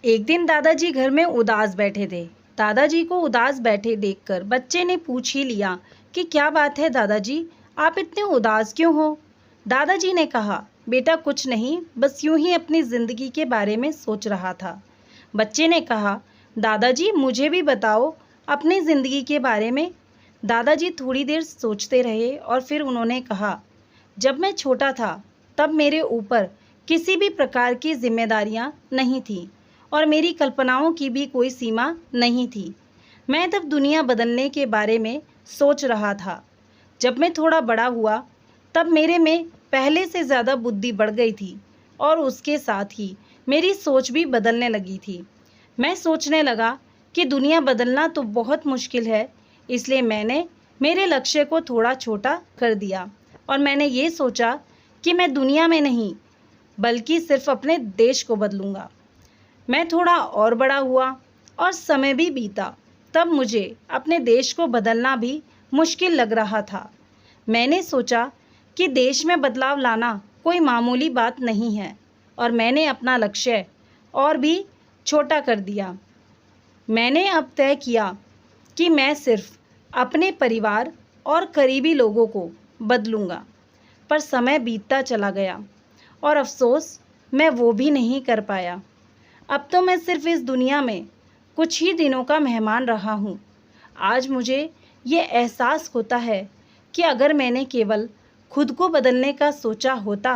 एक दिन दादाजी घर में उदास बैठे थे। दादाजी को उदास बैठे देखकर बच्चे ने पूछ ही लिया कि क्या बात है दादाजी, आप इतने उदास क्यों हो। दादाजी ने कहा, बेटा कुछ नहीं, बस यूं ही अपनी ज़िंदगी के बारे में सोच रहा था। बच्चे ने कहा, दादाजी मुझे भी बताओ अपनी ज़िंदगी के बारे में। दादाजी थोड़ी देर सोचते रहे और फिर उन्होंने कहा, जब मैं छोटा था तब मेरे ऊपर किसी भी प्रकार की जिम्मेदारियां नहीं थीं और मेरी कल्पनाओं की भी कोई सीमा नहीं थी। मैं तब दुनिया बदलने के बारे में सोच रहा था। जब मैं थोड़ा बड़ा हुआ तब मेरे में पहले से ज़्यादा बुद्धि बढ़ गई थी और उसके साथ ही मेरी सोच भी बदलने लगी थी। मैं सोचने लगा कि दुनिया बदलना तो बहुत मुश्किल है, इसलिए मैंने मेरे लक्ष्य को थोड़ा छोटा कर दिया और मैंने ये सोचा कि मैं दुनिया में नहीं बल्कि सिर्फ अपने देश को बदलूंगा। मैं थोड़ा और बड़ा हुआ और समय भी बीता, तब मुझे अपने देश को बदलना भी मुश्किल लग रहा था। मैंने सोचा कि देश में बदलाव लाना कोई मामूली बात नहीं है और मैंने अपना लक्ष्य और भी छोटा कर दिया। मैंने अब तय किया कि मैं सिर्फ अपने परिवार और करीबी लोगों को बदलूंगा। पर समय बीतता चला गया और अफसोस मैं वो भी नहीं कर पाया। अब तो मैं सिर्फ इस दुनिया में कुछ ही दिनों का मेहमान रहा हूँ। आज मुझे ये एहसास होता है कि अगर मैंने केवल खुद को बदलने का सोचा होता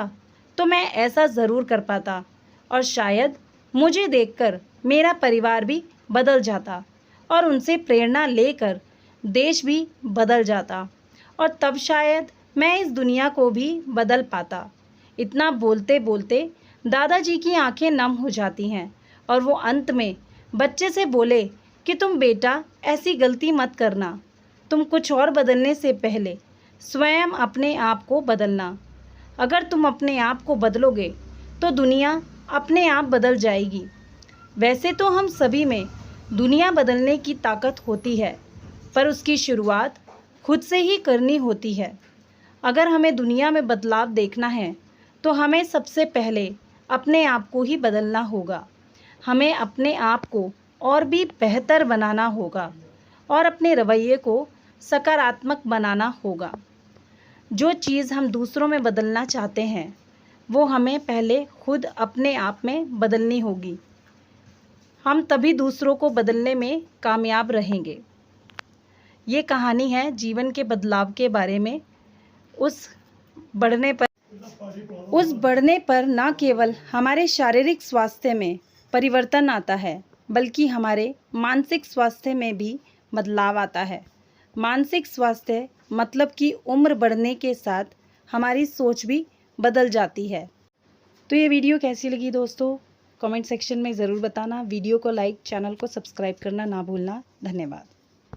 तो मैं ऐसा ज़रूर कर पाता और शायद मुझे देखकर मेरा परिवार भी बदल जाता और उनसे प्रेरणा लेकर देश भी बदल जाता और तब शायद मैं इस दुनिया को भी बदल पाता। इतना बोलते बोलते दादाजी की आंखें नम हो जाती हैं और वो अंत में बच्चे से बोले कि तुम बेटा ऐसी गलती मत करना। तुम कुछ और बदलने से पहले स्वयं अपने आप को बदलना। अगर तुम अपने आप को बदलोगे तो दुनिया अपने आप बदल जाएगी। वैसे तो हम सभी में दुनिया बदलने की ताकत होती है, पर उसकी शुरुआत खुद से ही करनी होती है। अगर हमें दुनिया में बदलाव देखना है तो हमें सबसे पहले अपने आप को ही बदलना होगा। हमें अपने आप को और भी बेहतर बनाना होगा और अपने रवैये को सकारात्मक बनाना होगा। जो चीज़ हम दूसरों में बदलना चाहते हैं वो हमें पहले खुद अपने आप में बदलनी होगी। हम तभी दूसरों को बदलने में कामयाब रहेंगे। ये कहानी है जीवन के बदलाव के बारे में। उस बढ़ने पर न केवल हमारे शारीरिक स्वास्थ्य में परिवर्तन आता है बल्कि हमारे मानसिक स्वास्थ्य में भी बदलाव आता है। मानसिक स्वास्थ्य मतलब कि उम्र बढ़ने के साथ हमारी सोच भी बदल जाती है। तो ये वीडियो कैसी लगी दोस्तों, कमेंट सेक्शन में ज़रूर बताना। वीडियो को लाइक, चैनल को सब्सक्राइब करना ना भूलना। धन्यवाद।